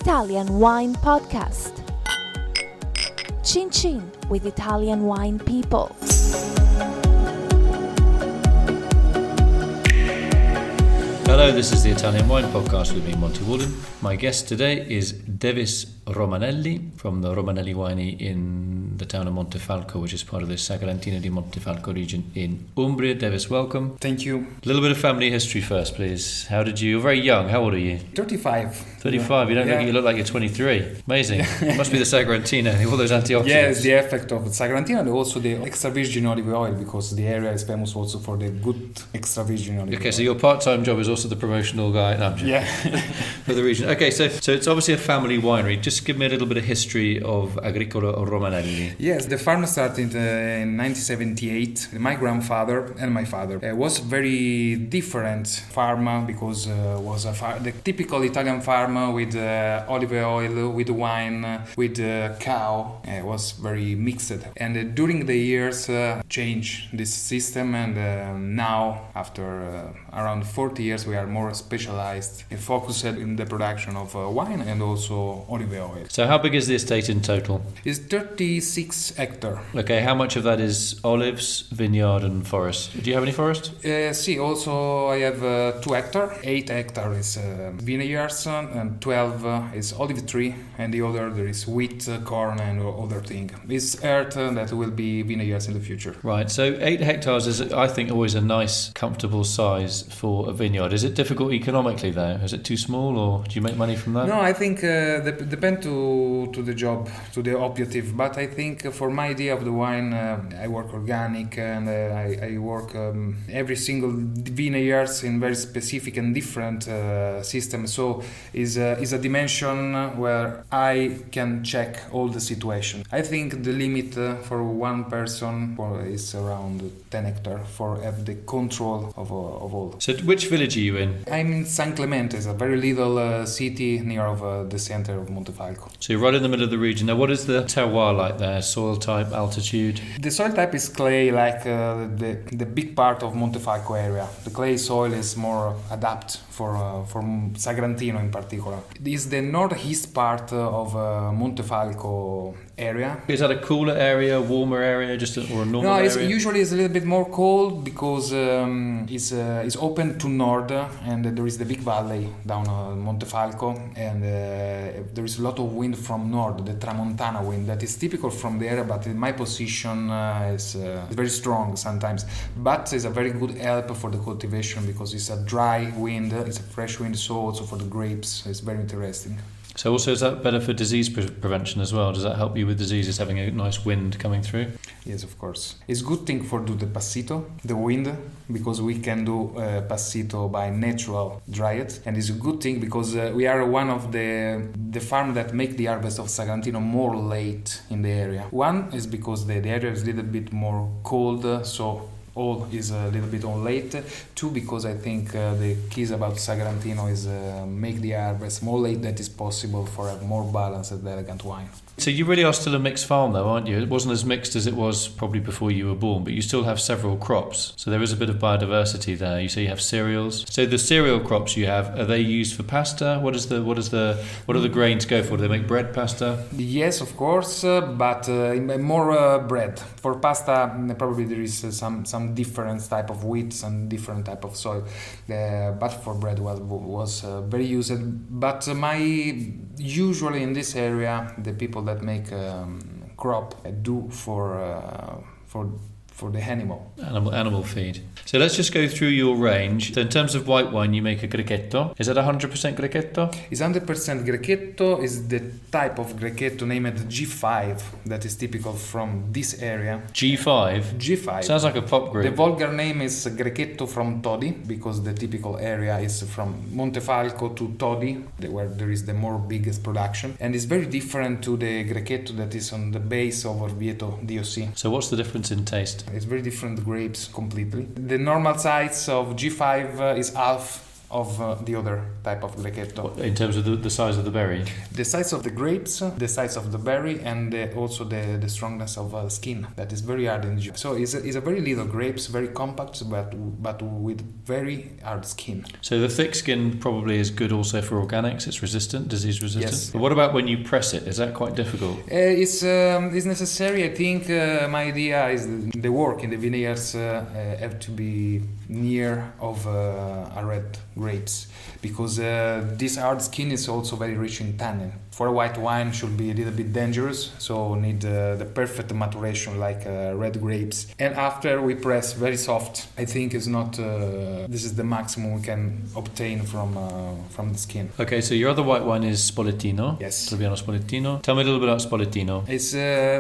Italian Wine Podcast. Chin Chin with Italian wine people. Hello, this is the Italian Wine Podcast with me, Monty Waldin. My guest today is Devis Romanelli from the Romanelli Winery in the town of Montefalco, which is part of the Sagrantino di Montefalco region in Umbria. Devis, welcome. Thank you. A little bit of family history first, please. You're very young. How old are you? 35. 35. You look like you're 23. Amazing. It must be the Sagrantino, all those antioxidants. Yes, the effect of Sagrantino and also the extra virgin olive oil, because the area is famous also for the good extra virgin olive oil. Okay, so your part-time job is also the promotional guy. No, for the region. Okay, so it's obviously a family winery. Just give me a little bit of history of Grechetto and Romanelli. Yes, the farm started in 1978. My grandfather and my father was very different farm because was the typical Italian farm with olive oil, with wine, with cow. It was very mixed. And during the years, changed this system, and now after around 40 years, we are more specialized and focused in the production of wine and also olive oil. So how big is the estate in total? It's 36 hectares. Okay, how much of that is olives, vineyard and forest? Do you have any forest? Also I have 2 hectares. 8 hectares is vineyards and 12 is olive tree, and the other there is wheat, corn and other thing. It's earth that will be vineyards in the future. Right, so 8 hectares is, I think, always a nice, comfortable size for a vineyard. Is it difficult economically though? Is it too small, or do you make money from that? No, I think depend to the job, to the objective. But I think for my idea of the wine, I work organic, and I work every single vineyards in very specific and different system. So is a dimension where I can check all the situation. I think the limit for one person is around 10 hectares for have the control of all. So which village are you in? I'm in San Clemente. It's a very little city near of the center of Montefalco. So you're right in the middle of the region. Now, what is the terroir like there? Soil type, altitude? The soil type is clay, like the big part of Montefalco area. The clay soil is more adapted for Sagrantino in particular. It is the northeast part of Montefalco area. Is that a cooler area, warmer area, or a normal area? No, usually it's a little bit more cold because it's open to north, and there is the big valley down Montefalco, and there is a lot of wind from north, the Tramontana wind that is typical from the area, but in my position is very strong sometimes. But it's a very good help for the cultivation because it's a dry wind, it's a fresh wind, so also for the grapes it's very interesting. So also, is that better for disease prevention as well? Does that help you with diseases, having a nice wind coming through? Yes, of course. It's a good thing for do the passito, the wind, because we can do passito by natural dryet. And it's a good thing because we are one of the farm that make the harvest of Sagrantino more late in the area. One is because the area is a little bit more cold, so all is a little bit on late. 2, because I think the keys about Sagrantino is make the harvest more late that is possible for a more balanced and elegant wine. So you really are still a mixed farm though, aren't you? It wasn't as mixed as it was probably before you were born, but you still have several crops. So there is a bit of biodiversity there. You say you have cereals. So the cereal crops you have, are they used for pasta? What do the grains go for? Do they make bread, pasta? Yes, of course, but more bread. For pasta, probably there is some different type of wheat, some different type of soil. But for bread was very used. But usually in this area, the people that make crop do for the animal feed. So let's just go through your range. So in terms of white wine, you make a Grechetto. Is that 100% Grechetto? It's 100% Grechetto. Is the type of Grechetto named G5 that is typical from this area. G5? Sounds like a pop group. The vulgar name is Grechetto from Todi, because the typical area is from Montefalco to Todi, where there is the more biggest production. And it's very different to the Grechetto that is on the base of Orvieto DOC. So what's the difference in taste? It's very different grapes completely. The normal size of G5 is half of the other type of Grechetto. In terms of the size of the berry? The size of the grapes, the size of the berry, and also the strongness of the skin. That is very hard in juice. So it's a very little grapes, very compact, but with very hard skin. So the thick skin probably is good also for organics. It's resistant, disease resistant. Yes. But what about when you press it? Is that quite difficult? It's necessary. I think my idea is the work in the vineyards have to be near of a red grapes, because this hard skin is also very rich in tannin. For a white wine should be a little bit dangerous, so need the perfect maturation like red grapes. And after we press very soft, I think is not. This is the maximum we can obtain from the skin. Okay, so your other white wine is Spoletino. Yes. Trebbiano Spoletino. Tell me a little bit about Spoletino. It's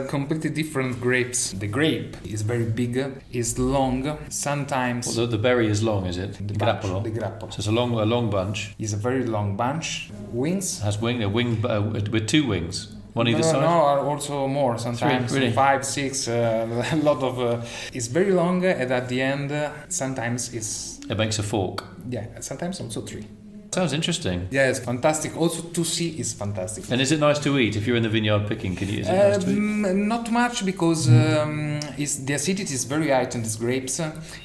completely different grapes. The grape is very big, is long. Sometimes Well, the berry is long, is it? the grappolo. grappolo. So it's a long bunch. Is a very long bunch. Wings. It has a wing with two wings. One either side? No, are also more sometimes. Three, really? 5, 6, a lot of. It's very long, and at the end, sometimes it's. It makes a fork. Yeah, sometimes also 3. Sounds interesting. Yeah, it's fantastic. Also, to see is fantastic. And is it nice to eat? If you're in the vineyard picking, is it nice to eat? Not much, because the acidity is very high in these grapes,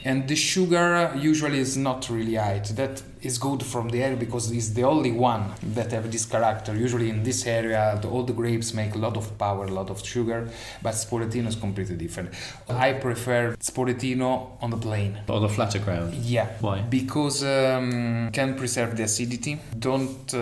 and the sugar usually is not really high. That is good from the area, because it's the only one that have this character. Usually in this area, all the grapes make a lot of power, a lot of sugar, but Spoletino is completely different. I prefer Spoletino on the plain. On the flatter ground? Yeah. Why? Because can preserve the acidity. Don't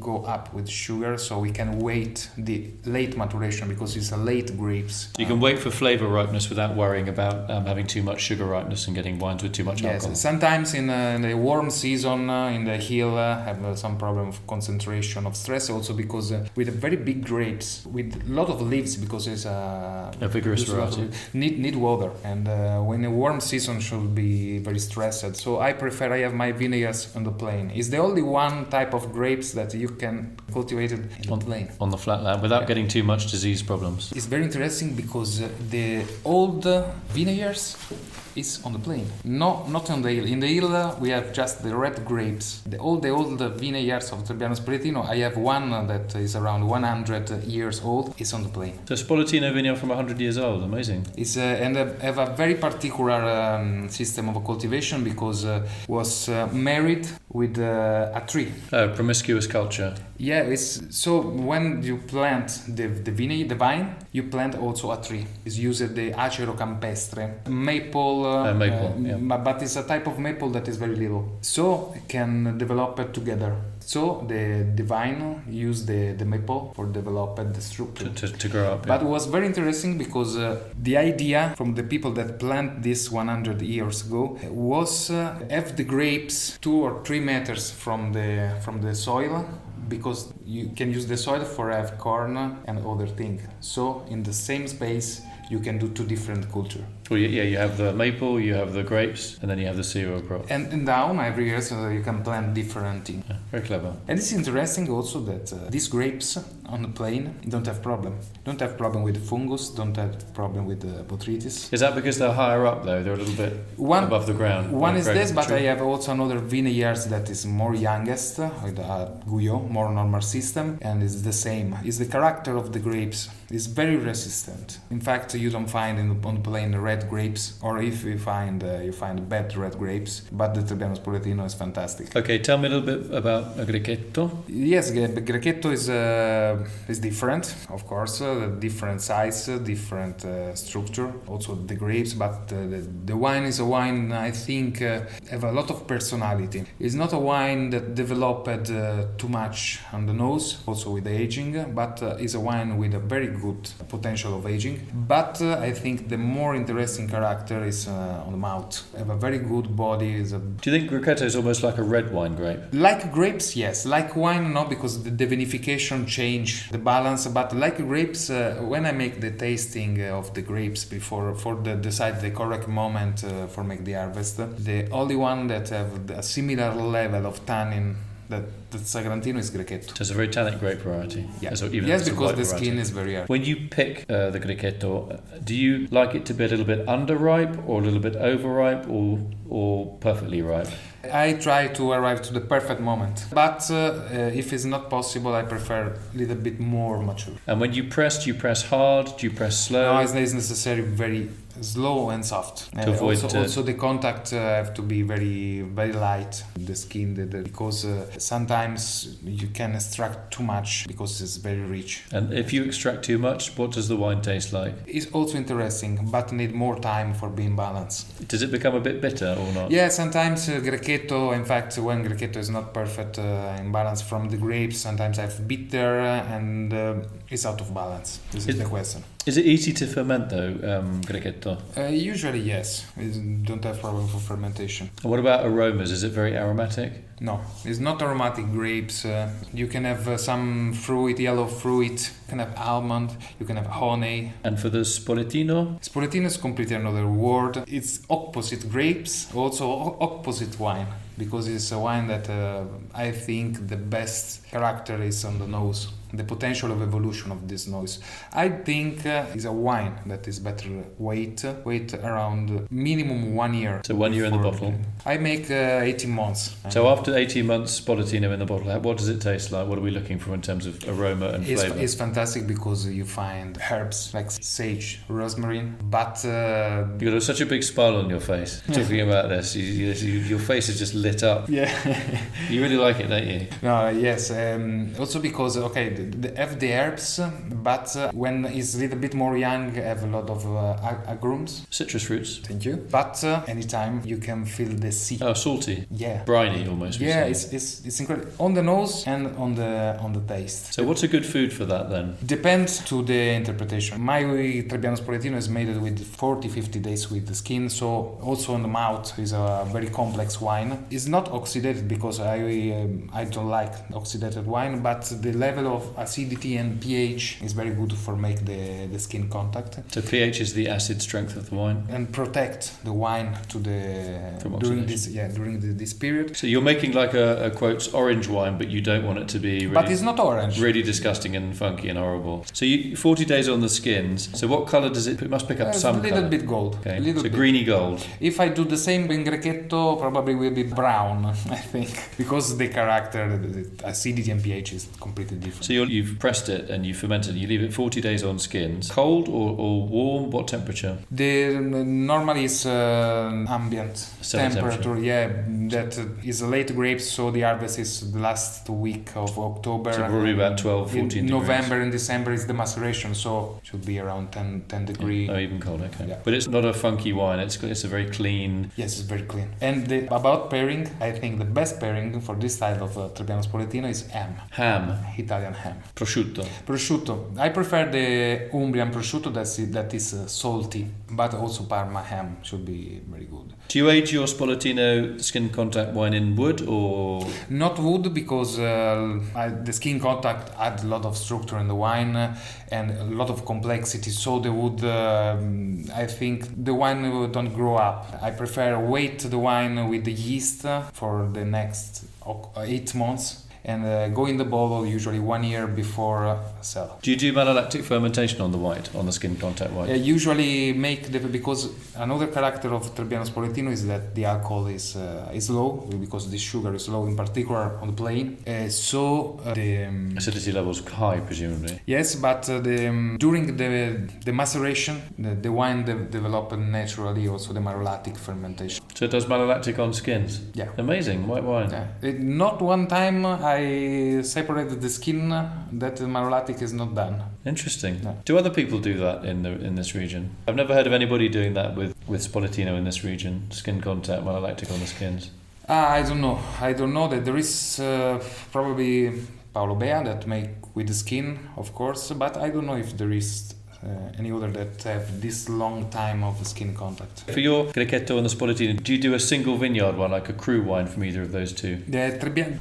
go up with sugar, so we can wait the late maturation, because it's a late grapes. You can wait for flavor ripeness without worrying about having too much sugar ripeness and getting wines with too much alcohol. Yes, sometimes in the warm season in the hill have some problem of concentration of stress, also because with very big grapes with a lot of leaves, because it's a vigorous variety. Need water, and when a warm season should be very stressed. So I have my vineyards on the plain. It's the only one type of grapes that you can cultivate it in the plain. On the flat land without getting too much disease problems. It's very interesting, because the old vineyards is on the plain. No, not on the hill. In the hill we have just the red grapes. The old vineyards of Trebbiano Spoletino, I have one that is around 100 years old, is on the plain. So Spoletino vineyard from 100 years old, amazing. It's and have a very particular system of cultivation, because was married with a tree. Promiscuous culture. Yeah, it's so when you plant the vine, you plant also a tree. It's used the acero campestre, maple. Yeah. But it's a type of maple that is very little, so it can develop it together. So the vine use the maple for develop the structure to grow up. But it was very interesting, because the idea from the people that plant this 100 years ago was have the grapes 2 or 3 meters from the soil, because you can use the soil for have corn and other thing. So in the same space you can do 2 different culture. Well, yeah, you have the maple, you have the grapes, and then you have the cereal crop. And down every year, so you can plant different things. Yeah, very clever. And it's interesting also that these grapes on the plain don't have problem. Don't have problem with fungus, don't have problem with botrytis. Is that because they're higher up though? They're a little bit above the ground? One is this, but I have also another vineyards that is more youngest, with a Guyot, more normal system, and it's the same. It's the character of the grapes. It's very resistant. In fact, you don't find on the plain red grapes, or if you find bad red grapes, but the Trebbiano Spoletino is fantastic. Okay, tell me a little bit about a Grechetto. Yes, Grechetto is different, of course, different size, different structure, also the grapes, but the wine is a wine, I think, have a lot of personality. It's not a wine that developed too much on the nose, also with the aging, but is a wine with a very good potential of aging. But I think the more interesting character is on the mouth. Have a very good body. Do you think Grechetto is almost like a red wine grape? Like grapes, yes. Like wine, no, because the vinification change the balance. But like grapes, when I make the tasting of the grapes for decide the correct moment for make the harvest, the only one that have a similar level of tannin that Sagrantino is Grechetto. So it's a very tannic grape variety. Yeah. Yes, because the skin is very hard. When you pick the Grechetto, do you like it to be a little bit underripe or a little bit overripe or perfectly ripe? I try to arrive to the perfect moment, but if it's not possible, I prefer a little bit more mature. And when you press, do you press hard? Do you press slow? No, it's necessary very slow and soft. To avoid also the contact have to be very very light. The skin, because sometimes you can extract too much because it's very rich. And if you extract too much, what does the wine taste like? It's also interesting, but need more time for being balanced. Does it become a bit bitter or not? Yeah, sometimes Grechetto, in fact, when Grechetto is not perfect in balance from the grapes, sometimes I have bitter and it's out of balance. This is the question. Is it easy to ferment though, Grechetto? Usually yes, we don't have problem for fermentation. And what about aromas? Is it very aromatic? No, it's not aromatic grapes. You can have some fruit, yellow fruit, you can have almond, you can have honey. And for the Spoletino? Spoletino is completely another word. It's opposite grapes, also opposite wine, because it's a wine that I think the best character is on the nose. The potential of evolution of this nose. I think is a wine that is better wait around minimum 1 year. So 1 year in the bottle? I make 18 months. So after 18 months Spoletino in the bottle, what does it taste like? What are we looking for in terms of aroma and flavour? It's fantastic because you find herbs like sage, rosemary, but... You've got such a big smile on your face talking about this. Your face is just lit up. Yeah. You really like it, don't you? No, yes. Also because, have the herbs, but when it's a little bit more young, have a lot of agrumes. Citrus fruits. Thank you. But anytime you can feel the sea. Oh, salty. Yeah. Briny almost. Yeah, it's incredible on the nose and on the taste. So what's a good food for that then? Depends to the interpretation. My Trebbiano Spoletino is made with 40-50 days with the skin, so also on the mouth is a very complex wine. It's not oxidated because I don't like oxidated wine, but the level of acidity and pH is very good for make the skin contact. So pH is the acid strength of the wine, and protect the wine to from during this period. So you're making like a quotes orange wine, but you don't want it to be really, but it's not orange. Really disgusting and funky and horrible. So you 40 days on the skins. So what color does it? It must pick up some a little color. bit gold. Okay. A little so bit. greeny gold. If I do the same in Grechetto, probably will be brown. I think because the character, the acidity and pH is completely different. So you've pressed it and you fermented it. You leave it 40 days on skins. Cold or warm? What temperature? The normally is ambient temperature. Yeah, that is late grapes, so the harvest is the last week of October. So probably about 12, 14 degrees. November and December is the maceration, so should be around 10 degrees. Oh, even cold. Okay. Yeah. But it's not a funky wine. It's a very clean. Yes, it's very clean. And about pairing, I think the best pairing for this style of Trebbiano Spoletino is ham. Italian ham. Prosciutto. Prosciutto. I prefer the Umbrian prosciutto that is salty, but also Parma ham should be very good. Do you age your Spoletino skin contact wine in wood or? Not wood, because the skin contact adds a lot of structure in the wine and a lot of complexity, so the wood, I think the wine don't grow up. I prefer wait the wine with the yeast for the next 8 months and go in the bottle usually 1 year before sell. Do you do malolactic fermentation on the white, on the skin contact white? Usually because another character of Trebbiano Spoletino is that the alcohol is low, because the sugar is low, in particular on the plain. So the acidity levels high, presumably. Yes, but during the maceration, the wine develop naturally also the malolactic fermentation. So it does malolactic on skins? Yeah. Amazing, white wine. Yeah. Not one time I separated the skin that the malolactic is not done. Interesting. Yeah. Do other people do that in this region? I've never heard of anybody doing that with Spoletino in this region. Skin contact, malolactic on the skins. I don't know that there is probably Paolo Bea that make with the skin, of course, but I don't know if there is any other that have this long time of skin contact. For your Grechetto and the Spoletino, do you do a single vineyard one, like a cru wine from either of those two?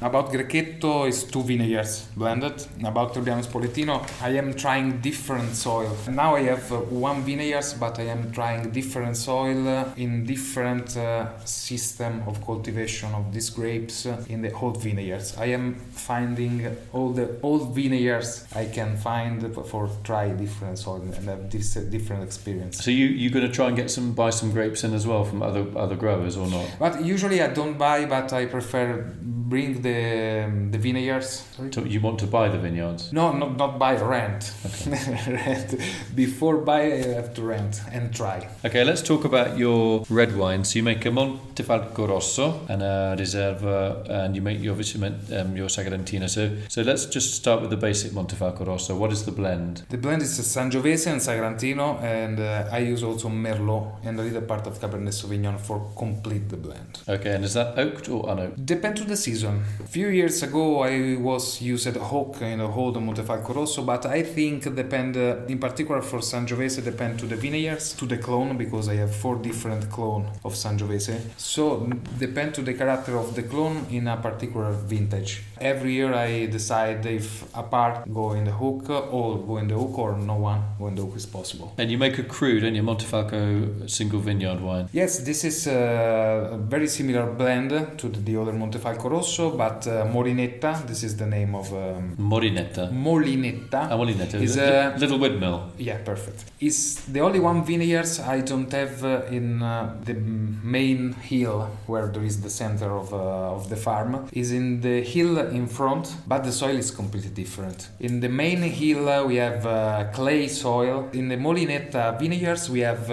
About Grechetto is 2 vineyards blended. About Trebbiano Spoletino, I am trying different soil. Now I have 1 vineyard, but I am trying different soil in different system of cultivation of these grapes in the old vineyards. I am finding all the old vineyards I can find for try different soil. and have this different experience. So you're going to try and buy some grapes in as well from other growers or not? But usually I don't buy, but I prefer bring the vineyards. You want to buy the vineyards? No, not buy, rent. Okay. Rent. Before buy, I have to rent and try. Okay, let's talk about your red wine. So you make a Montefalco Rosso and a Riserva, and you obviously meant your Sagrantino. So let's just start with the basic Montefalco Rosso. What is the blend? The blend is Sangiovese and Sagrantino, and I use also Merlot and a little part of Cabernet Sauvignon for complete the blend. Okay, and is that oaked or unoaked? Depends on the season. A few years ago I was used oak in the whole Montefalco Rosso, but I think depend in particular for Sangiovese depend to the vineyards, to the clone, because I have 4 different clone of Sangiovese. So depend to the character of the clone in a particular vintage. Every year I decide if a part go in the oak, all go in the oak, or no one go in the oak is possible. And you make a cru, don't you? Montefalco single vineyard wine. Yes, this is a very similar blend to the other Montefalco Rosso, but Molinetta, this is the name of... Molinetta. Molinetta. Molinetta is a little windmill. Yeah, perfect. It's the only one vineyards I don't have in the main hill where there is the center of the farm. Is in the hill in front, but the soil is completely different. In the main hill we have clay soil. In the Molinetta vineyards we have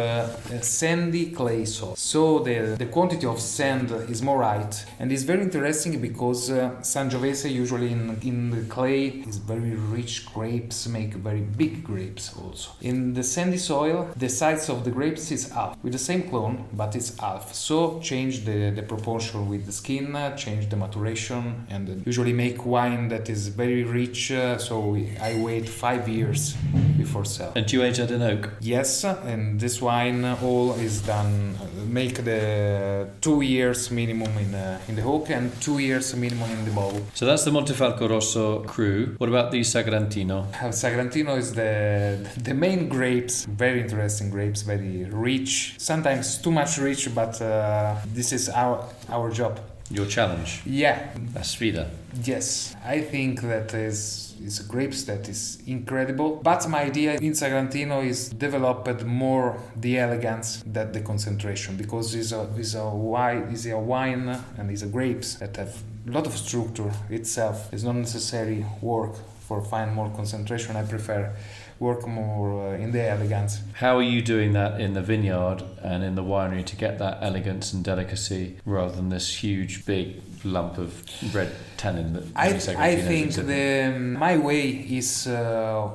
sandy clay soil. So the quantity of sand is more right, and it's very interesting because Sangiovese usually in the clay is very rich grapes, make very big grapes also. In the sandy soil, the size of the grapes is half, with the same clone, but it's half. So change the proportion with the skin, change the maturation, and usually make wine that is very rich. So I wait 5 years before sell. And do you age that in oak? Yes, and this wine all is done. Make the 2 years minimum in the oak and 2 years minimum in the bottle. So that's the Montefalco Rosso cru. What about the Sagrantino? Sagrantino is the main grapes. Very interesting grapes, very rich. Sometimes too much rich, but this is our job. Your challenge? Yeah. La sfida. Yes, I think that is grapes that is incredible. But my idea in Sagrantino is developed more the elegance than the concentration, because it's a wine and it's a grapes that have a lot of structure itself. It's not necessary work for find more concentration. I prefer work more in the elegance. How are you doing that in the vineyard and in the winery to get that elegance and delicacy rather than this huge big lump of red tannin that I think my way is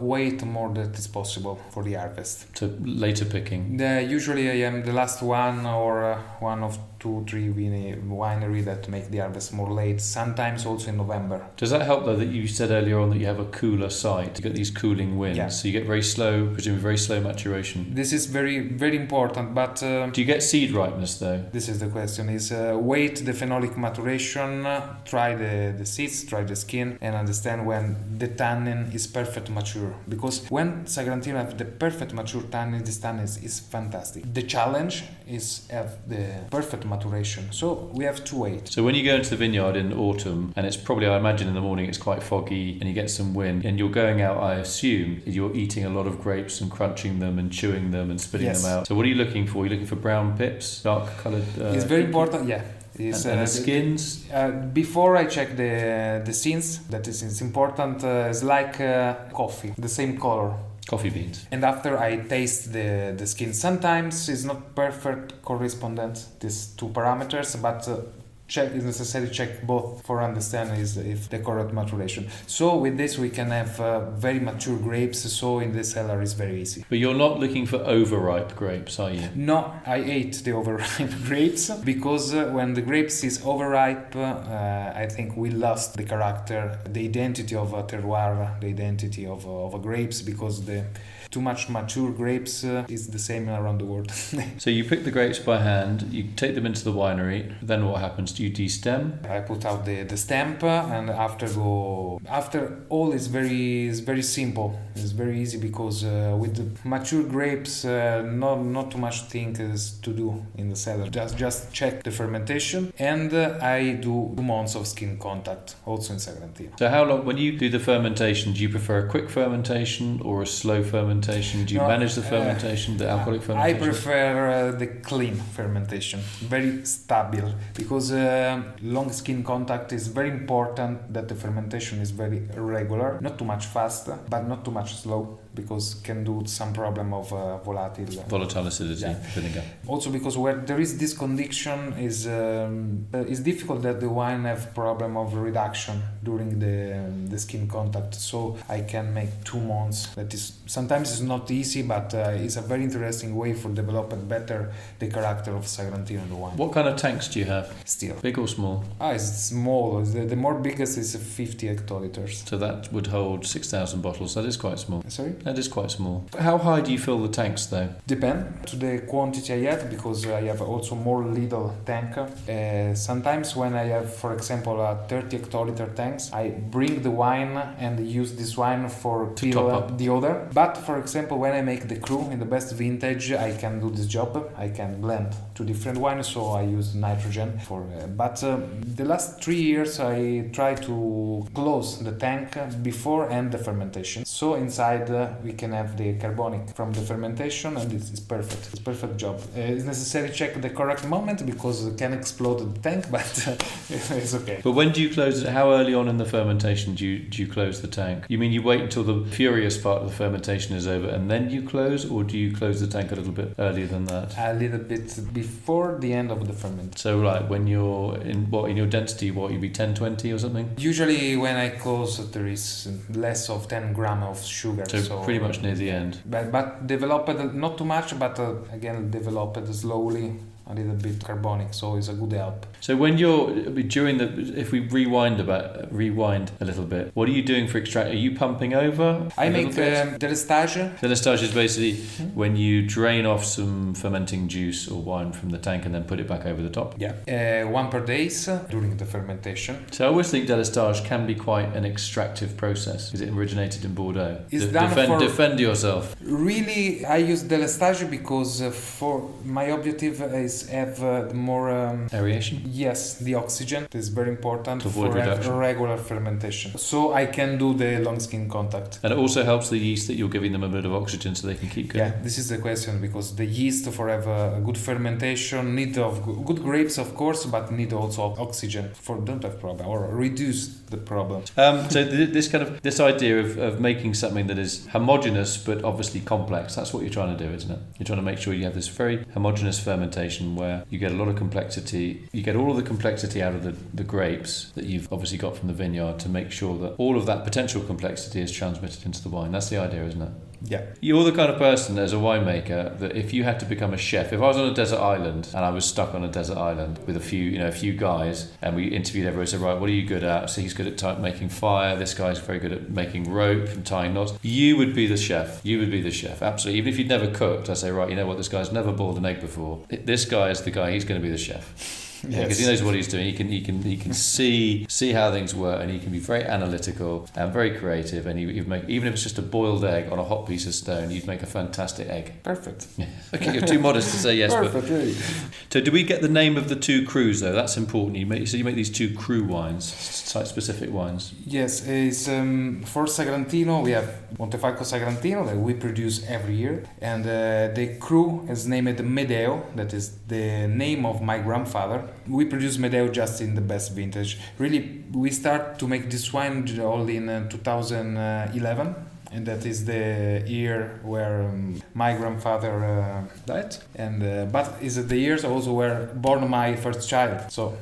wait more than is possible for the harvest. To later picking? Usually I am the last one or one of 2-3 winery that make the harvest more late, sometimes also in November. Does that help though that you said earlier on that you have a cooler site? You get these cooling winds, yeah. So you get presumably very slow maturation. This is very, very important, but... do you get seed ripeness though? This is the question, is wait the phenolic maturation, try the seeds, try the skin, and understand when the tannin is perfect mature. Because when Sagrantino have the perfect mature tannin, this tannin is fantastic. The challenge is have the perfect maturation. So we have to wait. So when you go into the vineyard in autumn, and it's probably, I imagine in the morning it's quite foggy and you get some wind, and you're going out, I assume, you're eating a lot of grapes and crunching them and chewing them and spitting yes. them out. So what are you looking for? You're looking for brown pips, dark coloured... it's very important, yeah. And the skins? Before I check the skins, that is important, it's like coffee, the same color. Coffee beans. And after I taste the skin, sometimes it's not perfect correspondence, these 2 parameters, but it's necessary check both for understand if the correct maturation. So with this we can have very mature grapes, so in the cellar is very easy. But you're not looking for overripe grapes, are you? No, I hate the overripe grapes, because when the grapes is overripe, I think we lost the character, the identity of a terroir, the identity of a grapes, because the too much mature grapes is the same around the world. So you pick the grapes by hand, you take them into the winery, then what happens? Do you de-stem? I put out the stamp, and after all is very simple. It's very easy, because with the mature grapes, not too much things to do in the cellar. Just check the fermentation, and I do 2 months of skin contact also in Sagrantino. So how long, when you do the fermentation, do you prefer a quick fermentation or a slow fermentation? fermentation? Do you manage the fermentation, the alcoholic I fermentation? prefer the clean fermentation, very stable, because long skin contact is very important. That the fermentation is very regular, not too much fast, but not too much slow, because can do some problem of volatile acidity, vinegar. Also, because where there is this condition is difficult that the wine have problem of reduction during the skin contact. So I can make 2 months. That is sometimes it's not easy, but it's a very interesting way for developing better the character of Sagrantino in the wine. What kind of tanks do you have? Still, Big or small? it's small. The more biggest is 50 hectoliters. So that would hold 6,000 bottles. That is quite small. Sorry. That is quite small. How high do you fill the tanks though? Depend to the quantity I have, because I have also more little tank. Sometimes when I have, for example, a 30 hectoliter tanks, I bring the wine and use this wine for To top up. the other. But for example, when I make the cru in the best vintage, I can do this job. I can blend 2 different wines, so I use nitrogen for. But the last 3 years, I try to close the tank before and the fermentation. So inside we can have the carbonic from the fermentation, and it's perfect. It's perfect job. It's necessary to check the correct moment, because it can explode the tank, but it's okay. But when do you close it? How early on in the fermentation do you close the tank? You mean you wait until the furious part of the fermentation is over and then you close, or do you close the tank a little bit earlier than that? A little bit before the end of the fermentation. So like when you're in your density, you'd be 10-20 or something? Usually when I close, there is less of 10 grams of sugar. So pretty much near the end. But developed not too much, but again developed slowly. A little bit carbonic, so it's a good help. So when you're if we rewind a little bit, what are you doing for extract? Are you pumping over? I make délestage. Délestage is basically when you drain off some fermenting juice or wine from the tank and then put it back over the top. Yeah, 1 per day during the fermentation. So I always think délestage can be quite an extractive process because it originated in Bordeaux. Defend yourself. Really, I use délestage because for my objective is have more aeration. Yes, the oxygen is very important to avoid for reduction. Regular fermentation. So I can do the long skin contact. And it also helps the yeast that you're giving them a bit of oxygen so they can keep going. Yeah, this is the question, because the yeast for have a good fermentation need of good grapes, of course, but need also oxygen for don't have problem or reduce the problem. So this idea of making something that is homogeneous but obviously complex, that's what you're trying to do, isn't it? You're trying to make sure you have this very homogeneous fermentation where you get a lot of complexity. You get all of the complexity out of the grapes that you've obviously got from the vineyard to make sure that all of that potential complexity is transmitted into the wine. That's the idea, isn't it? Yeah. You're the kind of person as a winemaker that if you had to become a chef, if I was on a desert island and I was stuck on a desert island with a few guys and we interviewed everyone, said, right, what are you good at? So he's good at making fire. This guy's very good at making rope and tying knots. You would be the chef. You would be the chef. Absolutely. Even if you'd never cooked, I say, right, you know what? This guy's never boiled an egg before. This guy is the guy. He's going to be the chef. Yeah, because he knows what he's doing. He can see how things work, and he can be very analytical and very creative. And he'd make, even if it's just a boiled egg on a hot piece of stone, you'd make a fantastic egg. Perfect. Yeah. Okay, you're too modest to say yes. Perfect. Really. So, do we get the name of the 2 crus though? That's important. You make these 2 cru wines, site-specific wines. Yes, it's for Sagrantino we have Montefalco Sagrantino that we produce every year, and the cru is named Medeo. That is the name of my grandfather. We produce Medeo just in the best vintage. Really, we start to make this wine only in 2011. And that is the year where my grandfather died, and but is the years also where born my first child. So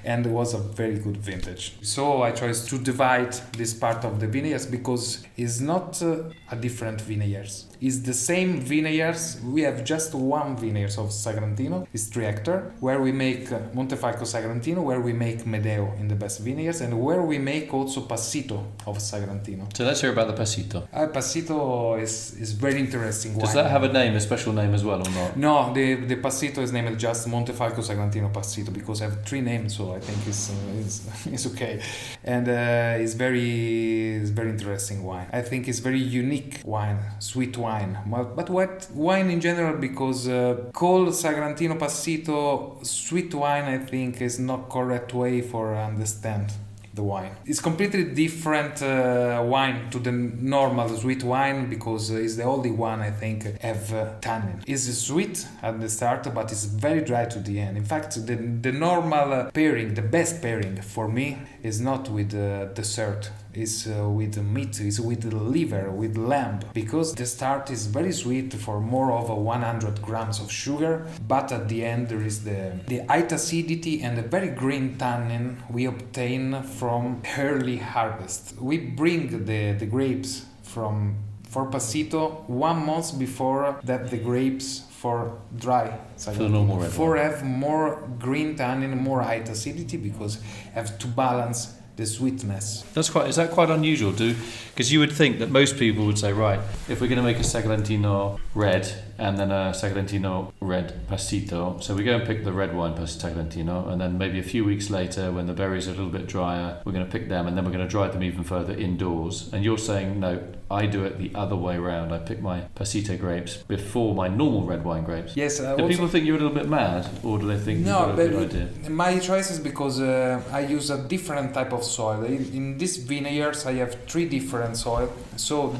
and it was a very good vintage. So I chose to divide this part of the vineyards because it's not a different vineyards. It's the same vineyards. We have just one vineyard of Sagrantino. It's 3 hectares where we make Montefalco Sagrantino, where we make Medeo in the best vineyards, and where we make also Passito of Sagrantino. So let's hear about the Passito. Passito is very interesting wine. Does that have a name, a special name as well, or not? No, the Passito is named just Montefalco Sagrantino Passito because I have 3 names, so I think it's okay. And it's very interesting wine. I think it's very unique wine, sweet wine. But what wine in general, because called Sagrantino Passito sweet wine, I think is not correct way for understand. the wine. It's completely different wine to the normal sweet wine because it's the only one I think have tannin. It's sweet at the start, but it's very dry to the end. In fact, the normal pairing, the best pairing for me, is not with dessert. It's with meat, it's with liver, with lamb, because the start is very sweet for more of 100 grams of sugar, but at the end there is the high acidity and the very green tannin we obtain from early harvest. We bring the grapes for Passito 1 month before that the grapes for dry for the normal red for wine. have more green tannin, more high acidity, because have to balance the sweetness. Is that quite unusual? Because you would think that most people would say, right, if we're going to make a Sagrantino red and then a Sagrantino red Passito, so we go and pick the red wine Sagrantino, and then maybe a few weeks later, when the berries are a little bit drier, we're going to pick them, and then we're going to dry them even further indoors. And you're saying, no, I do it the other way around. I pick my Passito grapes before my normal red wine grapes. Yes. Do people think you're a little bit mad, or do they think you've got a good idea? My choice is because I use a different type of soil. In these vineyards, I have 3 different soil. So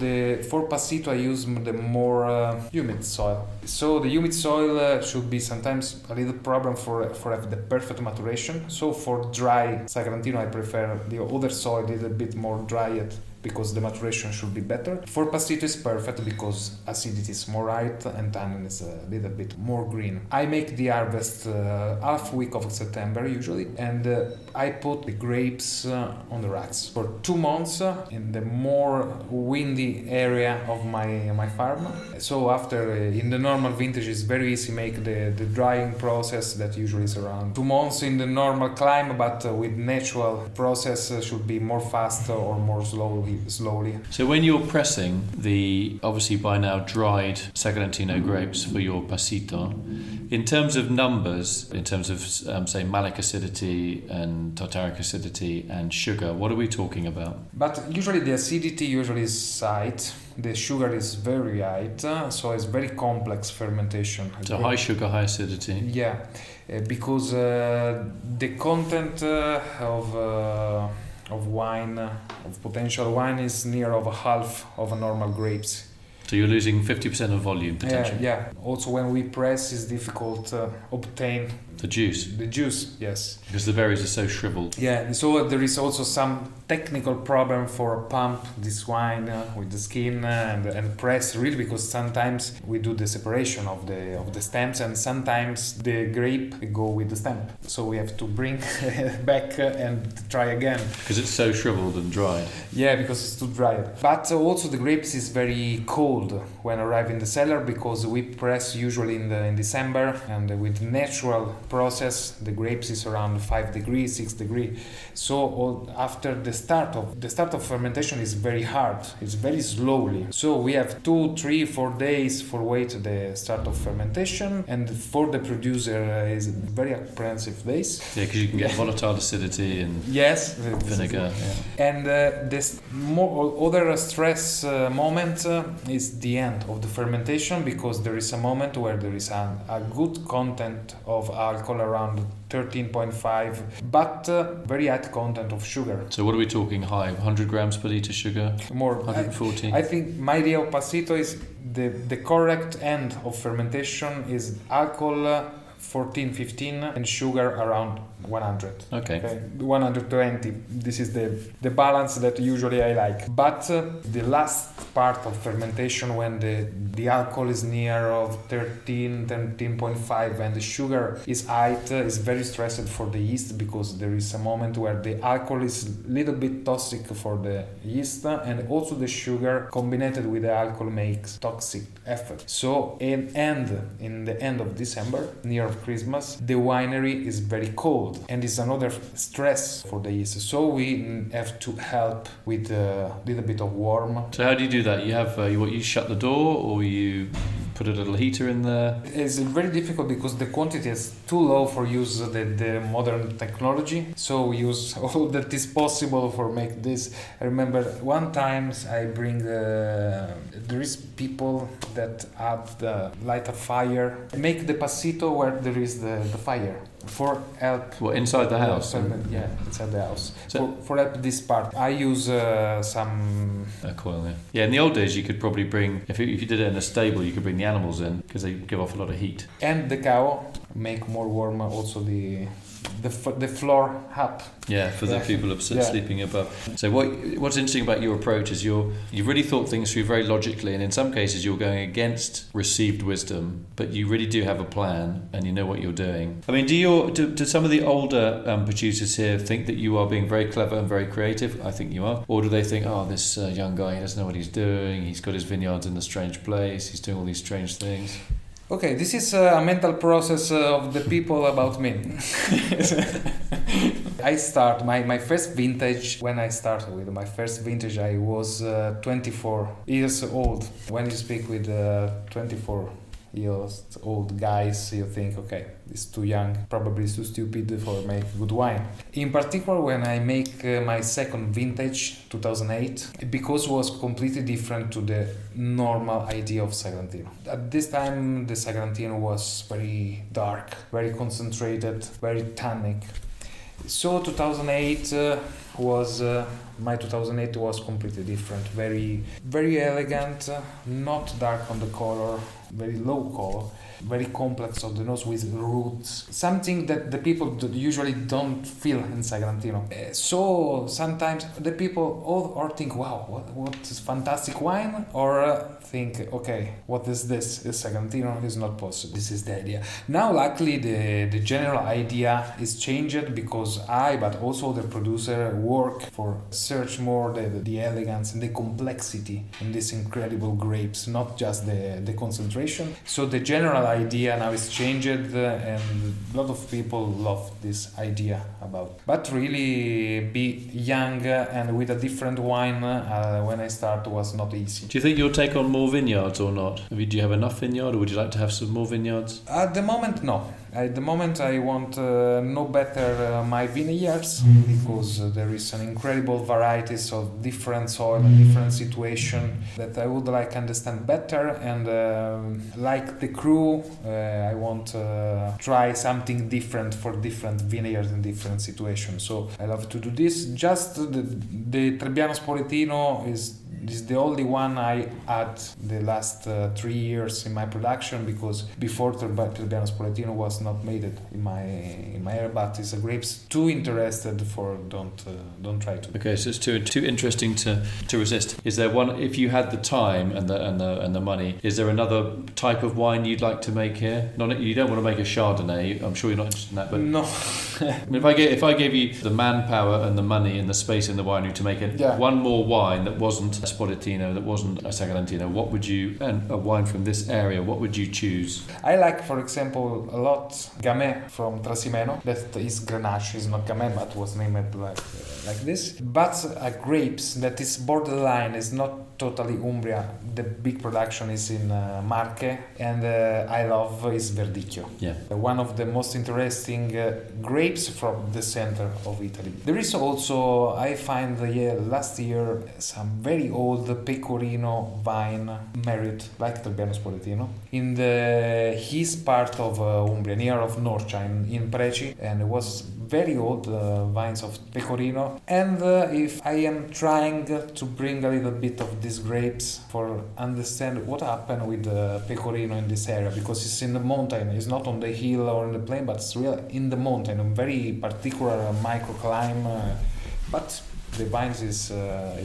for Passito, I use the more humid soil. So the humid soil should be sometimes a little problem for have the perfect maturation. So for dry Sagrantino, I prefer the other soil a little bit more dried, because the maturation should be better. For Passito is perfect because acidity is more high and tannin is a little bit more green. I make the harvest half week of September usually, and I put the grapes on the racks for 2 months in the more windy area of my farm. So after in the normal vintage it's very easy make the drying process that usually is around 2 months in the normal climate, but with natural process should be more fast or more slowly. So when you're pressing the obviously by now dried Sagrantino grapes for your Passito, in terms of numbers, in terms of say malic acidity and tartaric acidity and sugar, what are we talking about? But usually the acidity is high, the sugar is very high, so it's very complex fermentation. So high sugar, high acidity. Yeah, because the content of wine, of potential wine, is near of a half of a normal grapes. So you're losing 50% of volume potentially. Yeah. Also, when we press, it's difficult to obtain the juice. The juice, yes. Because the berries are so shriveled. Yeah, so there is also some technical problem for pump this wine with the skin and press, really, because sometimes we do the separation of the stems, and sometimes the grape go with the stem. So we have to bring back and try again. Because it's so shriveled and dried. Yeah, because it's too dry. But also the grapes is very cold when arrive in the cellar, because we press usually in December, and with natural process the grapes is around 5 degrees, 6 degrees. So after the start of fermentation is very hard, it's very slowly. So we have 2, 3, 4 days for wait the start of fermentation, and for the producer is very expensive days. Yeah, because you can get volatile acidity and yes, vinegar. Yeah. And this more other stress moment is the end of the fermentation, because there is a moment where there is a good content of alcohol around 13.5, but very high content of sugar. So what are we talking high? 100 grams per litre sugar? More. 140? I think my idea of Passito is the correct end of fermentation is alcohol 14, 15 and sugar around 100. Okay. 120. This is the balance that usually I like. But the last part of fermentation, when the alcohol is near of 13.5 and the sugar is high, is very stressed for the yeast, because there is a moment where the alcohol is a little bit toxic for the yeast, and also the sugar combined with the alcohol makes toxic effect. So in the end of December, near of Christmas, the winery is very cold, and it's another stress for the yeast. So we have to help with a little bit of warm. So how do you do that? You have you shut the door, or you put a little heater in there? It's very difficult because the quantity is too low for use the modern technology. So we use all that is possible for make this. I remember one time I bring there is people that light a fire, make the Passito where there is the fire. For help. Well, inside the house. Yeah, inside the house. So, for help this part, I use some. A coil, yeah. Yeah, in the old days, you could probably bring, if you did it in a stable, you could bring the animals in because they give off a lot of heat. And the cow make more warm also the floor up. Yeah, for the people sleeping above. So what's interesting about your approach is you've really thought things through very logically, and in some cases you're going against received wisdom, but you really do have a plan and you know what you're doing. I mean, do some of the older producers here think that you are being very clever and very creative? I think you are. Or do they think, oh, this young guy, he doesn't know what he's doing, he's got his vineyards in a strange place, he's doing all these strange things? Okay, this is a mental process of the people about me. I start my first vintage. When I started with my first vintage, I was 24 years old. When you speak with 24 years old guys, you think, okay, it's too young, probably too stupid for make good wine. In particular, when I make my second vintage, 2008, because it was completely different to the normal idea of Sagrantino. At this time, the Sagrantino was very dark, very concentrated, very tannic. So 2008 my 2008 was completely different, very very elegant, not dark on the color, very low color, very complex on the nose with roots, something that the people usually don't feel in Sagrantino. So sometimes the people all think, wow, what is fantastic wine, or think, okay, what is this? Is Sagrantino? Is not possible. This is the idea. Now, luckily, the general idea is changed because but also the producer work for search more the elegance and the complexity in these incredible grapes, not just the concentration. So the general idea now is changed, and a lot of people love this idea about. But really, be young and with a different wine when I start was not easy. Do you think you'll take on more vineyards or not? Do you have enough vineyard, or would you like to have some more vineyards? At the moment, no. At the moment, I want know better my vineyards because there is an incredible varieties of different soil and different situation that I would like understand better, and like the crew, I want try something different for different vineyards in different situations. So I love to do this. Just the Trebbiano Spoletino is the only one I had the last 3 years in my production, because before Trebbiano Spoletino was not made it in my area, but it's a grapes too interested for don't try to. Okay, so it's too interesting to resist. Is there one, if you had the time and the money, is there another type of wine you'd like to make here? You don't want to make a Chardonnay. I'm sure you're not interested in that, but no. I mean, if I gave you the manpower and the money and the space in the winery to make one more wine that wasn't a Spoletino, that wasn't a Sagrantino, what would you, and a wine from this area, what would you choose? I like, for example, a lot Gamay from Trasimeno. That is Grenache, is not Gamay, but was named like this. But grapes that is borderline, is not totally Umbria. The big production is in Marche, and I love is Verdicchio. Yeah. One of the most interesting grapes from the center of Italy. There is also, I find last year, some very old Pecorino vine married, like Trebbiano Spoletino, in the east part of Umbria, near of Norcia, in Preci, and it was very old vines of Pecorino. And if I am trying to bring a little bit of these grapes for understand what happened with the Pecorino in this area, because it's in the mountain, it's not on the hill or in the plain, but it's really in the mountain, a very particular microclimate, but the vines is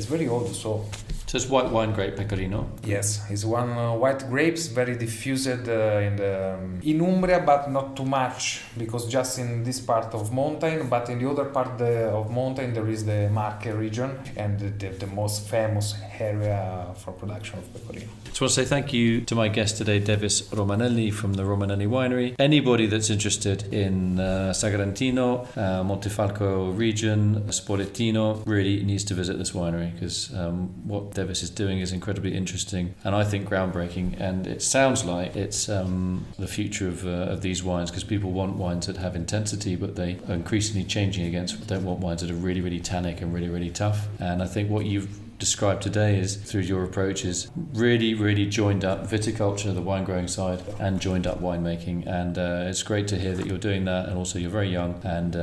very old, so it's white wine grape Pecorino. Yes, it's one white grapes, very diffused in Umbria, but not too much, because just in this part of mountain. But in the other part of mountain there is the Marche region, and the most famous area for production of Pecorino. So I want to say thank you to my guest today, Devis Romanelli from the Romanelli Winery. Anybody that's interested in Sagrantino, Montefalco region, Spoletino, really needs to visit this winery, because what Devis is doing is incredibly interesting and I think groundbreaking, and it sounds like it's the future of these wines, because people want wines that have intensity, but they are increasingly changing don't want wines that are really, really tannic and really, really tough. And I think what you've described today is through your approach is really joined up viticulture, the wine growing side, and joined up winemaking. And it's great to hear that you're doing that, and also you're very young. And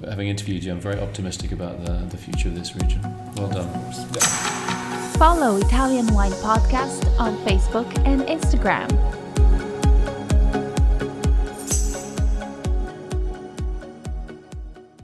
having interviewed you, I'm very optimistic about the future of this region. Well done. Follow Italian Wine Podcast on Facebook and Instagram.